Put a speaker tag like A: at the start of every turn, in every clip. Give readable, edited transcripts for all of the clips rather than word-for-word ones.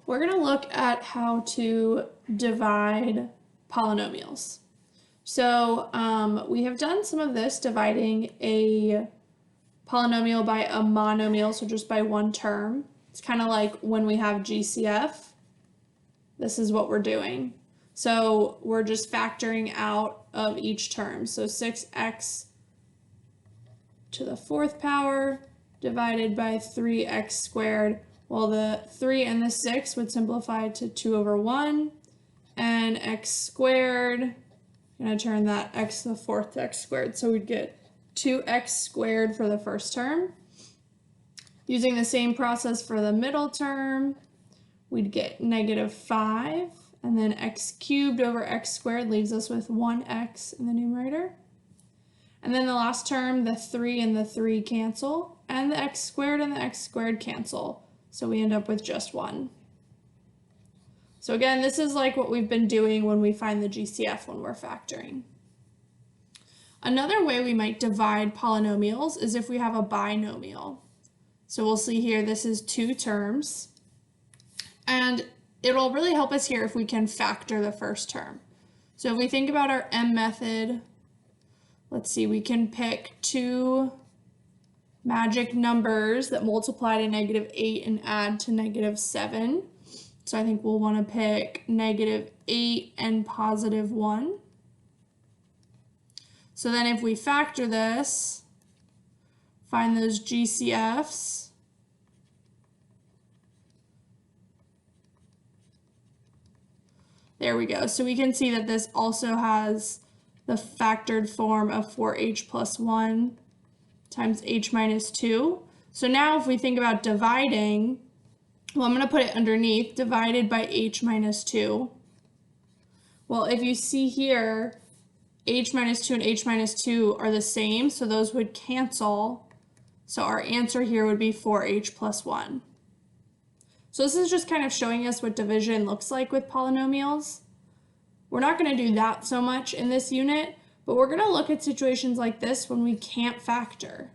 A: we're going to look at how to divide polynomials. So we have done some of this dividing a polynomial by a monomial, so just by one term. It's kind of like when we have GCF, this is what we're doing. So we're just factoring out of each term. So 6x to the fourth power divided by 3x squared. Well, the 3 and the 6 would simplify to 2 over 1, and x squared, I'm going to turn that x to the fourth to x squared, so we'd get 2x squared for the first term. Using the same process for the middle term, we'd get -5, and then x cubed over x squared leaves us with 1x in the numerator. And then the last term, the 3 and the 3 cancel, and the x squared and the x squared cancel. So we end up with just 1. So again, this is like what we've been doing when we find the GCF when we're factoring. Another way we might divide polynomials is if we have a binomial. So we'll see here, this is 2 terms. And it'll really help us here if we can factor the first term. So if we think about our M method, let's see, we can pick 2 magic numbers that multiply to -8 and add to -7. So I think we'll want to pick -8 and +1. So then if we factor this, find those GCFs, there we go. So we can see that this also has the factored form of 4h plus 1 times h minus 2. So now if we think about dividing, well, I'm going to put it underneath, divided by h minus 2. Well, if you see here, h minus 2 and h minus 2 are the same, so those would cancel. So our answer here would be 4h plus 1. So this is just kind of showing us what division looks like with polynomials. We're not going to do that so much in this unit, but we're going to look at situations like this when we can't factor.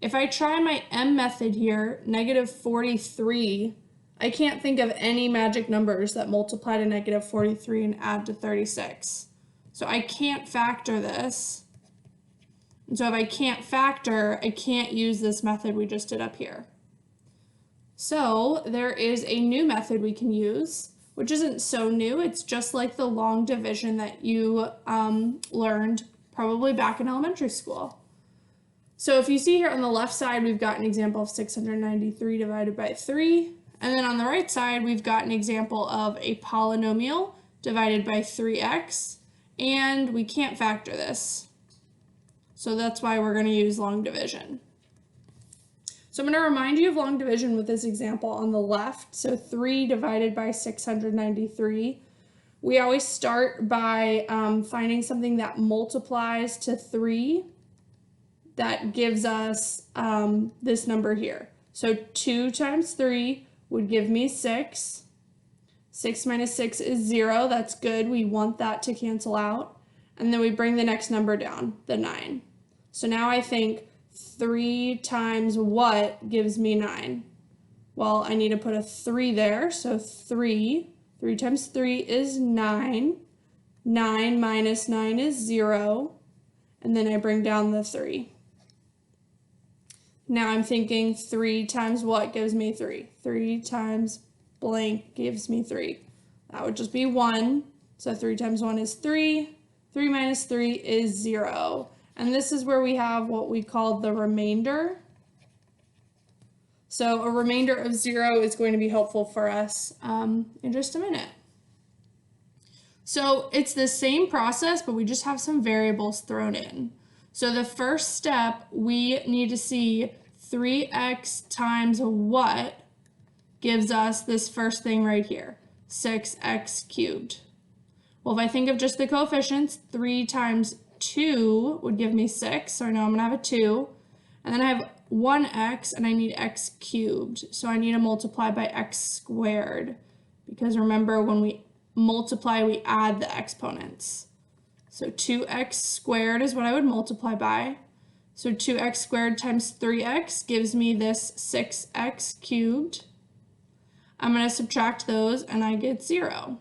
A: If I try my M method here, -43, I can't think of any magic numbers that multiply to -43 and add to 36. So I can't factor this. And so if I can't factor, I can't use this method we just did up here. So there is a new method we can use, which isn't so new. It's just like the long division that you learned probably back in elementary school. So if you see here on the left side, we've got an example of 693 divided by 3. And then on the right side, we've got an example of a polynomial divided by 3x. And we can't factor this. So that's why we're going to use long division. So I'm going to remind you of long division with this example on the left. So 3 divided by 693. We always start by finding something that multiplies to 3 that gives us this number here. So 2 times 3 would give me 6. 6 minus 6 is 0. That's good. We want that to cancel out. And then we bring the next number down, the 9. So now I think 3 times what gives me 9? Well, I need to put a 3 there, so 3 times 3 is 9. 9 minus 9 is 0, and then I bring down the 3. Now I'm thinking 3 times what gives me 3? 3 times blank gives me 3. That would just be 1, so 3 times 1 is 3. 3 minus 3 is 0. And this is where we have what we call the remainder. So a remainder of 0 is going to be helpful for us in just a minute. So it's the same process, but we just have some variables thrown in. So the first step, we need to see 3x times what gives us this first thing right here, 6x cubed. Well, if I think of just the coefficients, 3 times 2 would give me 6, so I know I'm going to have a 2. And then I have 1x, and I need x cubed. So I need to multiply by x squared. Because remember, when we multiply, we add the exponents. So 2x squared is what I would multiply by. So 2x squared times 3x gives me this 6x cubed. I'm going to subtract those and I get 0.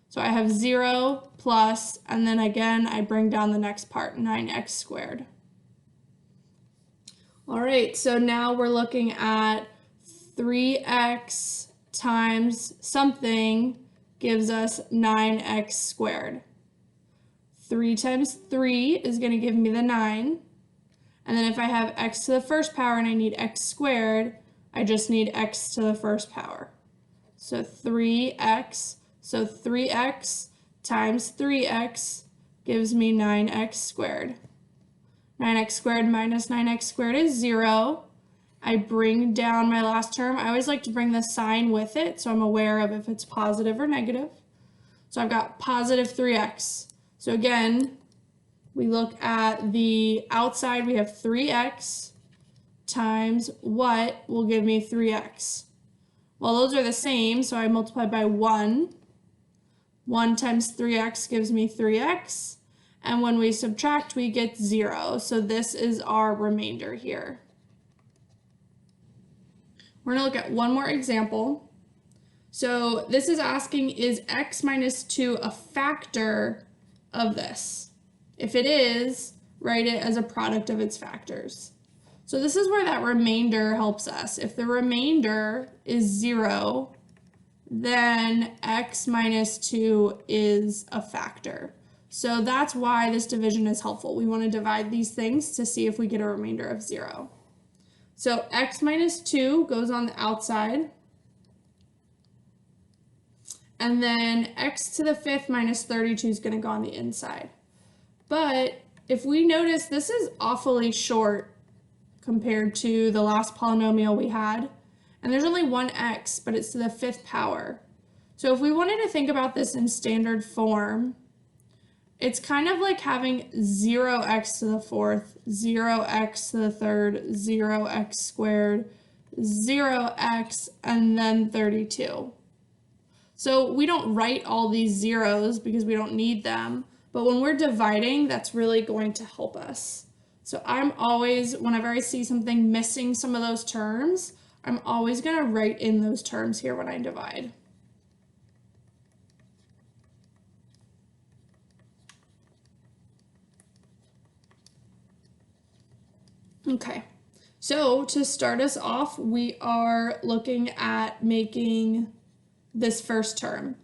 A: So I have 0 plus, and then again, I bring down the next part, 9x squared. All right, so now we're looking at 3x times something gives us 9x squared. 3 times 3 is going to give me the 9. And then if I have x to the first power and I need x squared, I just need x to the first power. So 3x, so 3x times 3x gives me 9x squared. 9x squared minus 9x squared is 0. I bring down my last term. I always like to bring the sign with it so I'm aware of if it's positive or negative. So I've got positive 3x. So again, we look at the outside, we have 3x times what will give me 3x. Well, those are the same, so I multiply by 1. 1 times 3x gives me 3x. And when we subtract, we get 0. So this is our remainder here. We're going to look at one more example. So this is asking, is x minus 2 a factor of this? If it is, write it as a product of its factors. So this is where that remainder helps us. If the remainder is 0, then x minus 2 is a factor. So that's why this division is helpful. We want to divide these things to see if we get a remainder of 0. So x minus 2 goes on the outside. And then x to the 5th minus 32 is going to go on the inside. But if we notice, this is awfully short compared to the last polynomial we had. And there's only one x, but it's to the 5th power. So if we wanted to think about this in standard form, it's kind of like having 0x to the 4th, 0x to the 3rd, 0x squared, 0x, and then 32. So we don't write all these zeros because we don't need them, but when we're dividing, that's really going to help us. So I'm always, whenever I see something missing some of those terms, I'm always going to write in those terms here when I divide. Okay, so to start us off, we are looking at making this first term.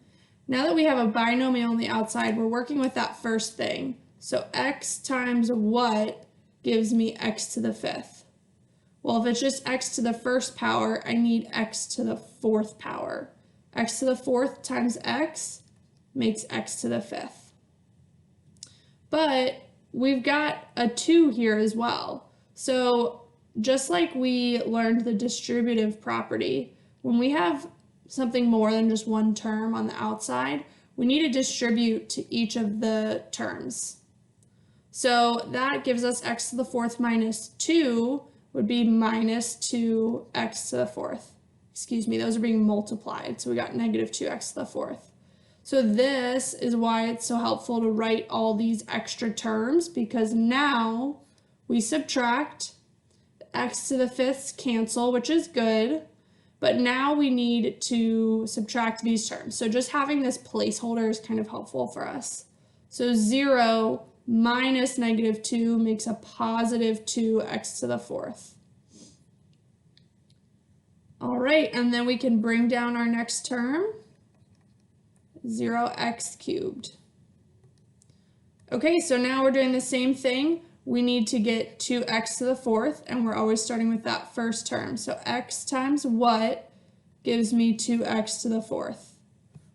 A: Now that we have a binomial on the outside, we're working with that first thing. So x times what gives me x to the 5th? Well, if it's just x to the first power, I need x to the 4th power. X to the 4th times x makes x to the 5th. But we've got a 2 here as well. So just like we learned the distributive property, when we have something more than just one term on the outside, we need to distribute to each of the terms. So that gives us x to the 4th minus 2 would be minus 2x to the 4th. Excuse me, those are being multiplied. So we got negative 2x to the 4th. So this is why it's so helpful to write all these extra terms, because now we subtract, x to the 5ths cancel, which is good, but now we need to subtract these terms. So just having this placeholder is kind of helpful for us. So 0 minus negative 2 makes a positive 2x to the 4th. All right, and then we can bring down our next term, 0x cubed. Okay, so now we're doing the same thing. We need to get 2x to the 4th, and we're always starting with that first term. So x times what gives me 2x to the 4th?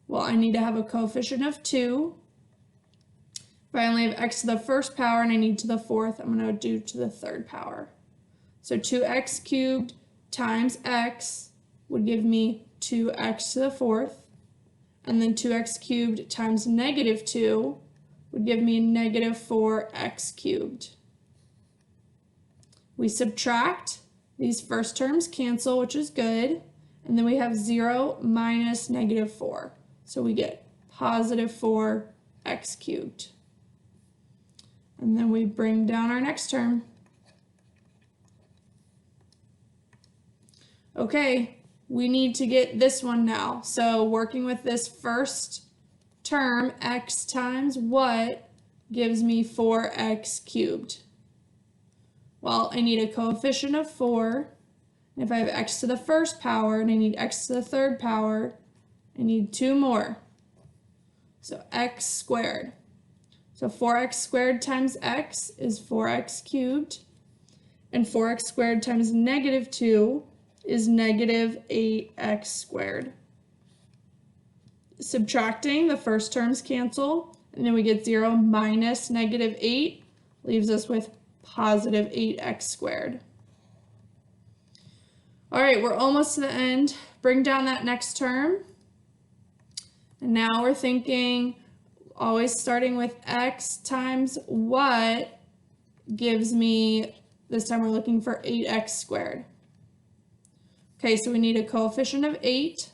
A: Well, I need to have a coefficient of 2. If I only have x to the first power and I need to the 4th, I'm going to do to the 3rd power. So 2x cubed times x would give me 2x to the 4th, and then 2x cubed times negative 2 would give me negative 4x cubed. We subtract, these first terms cancel, which is good, and then we have 0 minus negative 4. So we get positive 4x cubed. And then we bring down our next term. Okay, we need to get this one now. So working with this first term, x times what gives me 4x cubed? Well, I need a coefficient of 4. If I have x to the first power and I need x to the third power, I need 2 more. So x squared. So 4x squared times x is 4x cubed. And 4x squared times negative 2 is negative 8x squared. Subtracting, the first terms cancel, and then we get 0 minus negative 8 leaves us with positive 8x squared. All right, we're almost to the end. Bring down that next term. And now we're thinking, always starting with x times what gives me, this time we're looking for 8x squared. Okay, so we need a coefficient of 8.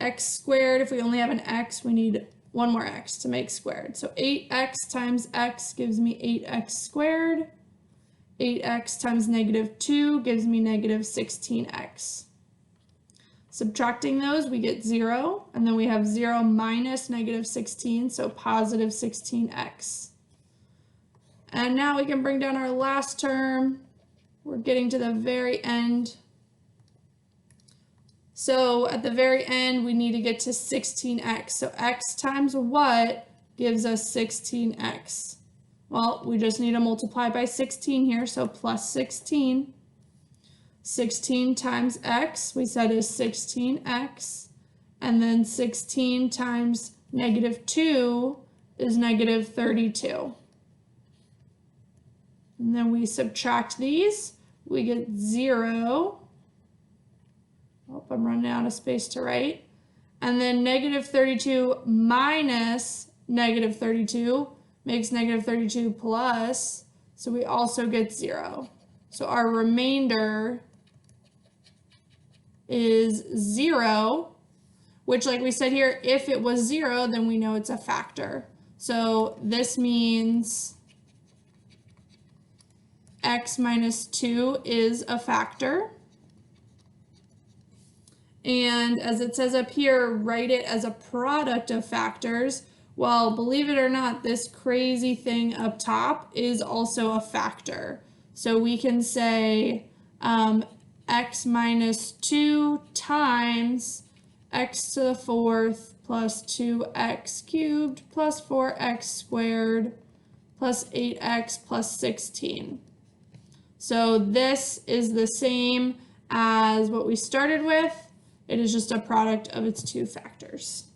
A: X squared, if we only have an x, we need one more x to make squared. So 8x times x gives me 8x squared. 8x times negative 2 gives me negative 16x. Subtracting those, we get 0, and then we have 0 minus negative 16, so positive 16x. And now we can bring down our last term. We're getting to the very end. So at the very end, we need to get to 16x. So x times what gives us 16x? Well, we just need to multiply by 16 here, so plus 16. 16 times x, we said is 16x. And then 16 times negative 2 is negative 32. And then we subtract these, we get 0. Oh, I'm running out of space to write. And then negative 32 minus negative 32 makes negative 32 plus, so we also get 0. So our remainder is 0, which, like we said here, if it was 0, then we know it's a factor. So this means x minus 2 is a factor. And as it says up here, write it as a product of factors. Well, believe it or not, this crazy thing up top is also a factor. So we can say x minus 2 times x to the 4th plus 2x cubed plus 4x squared plus 8x plus 16. So this is the same as what we started with. It is just a product of its two factors.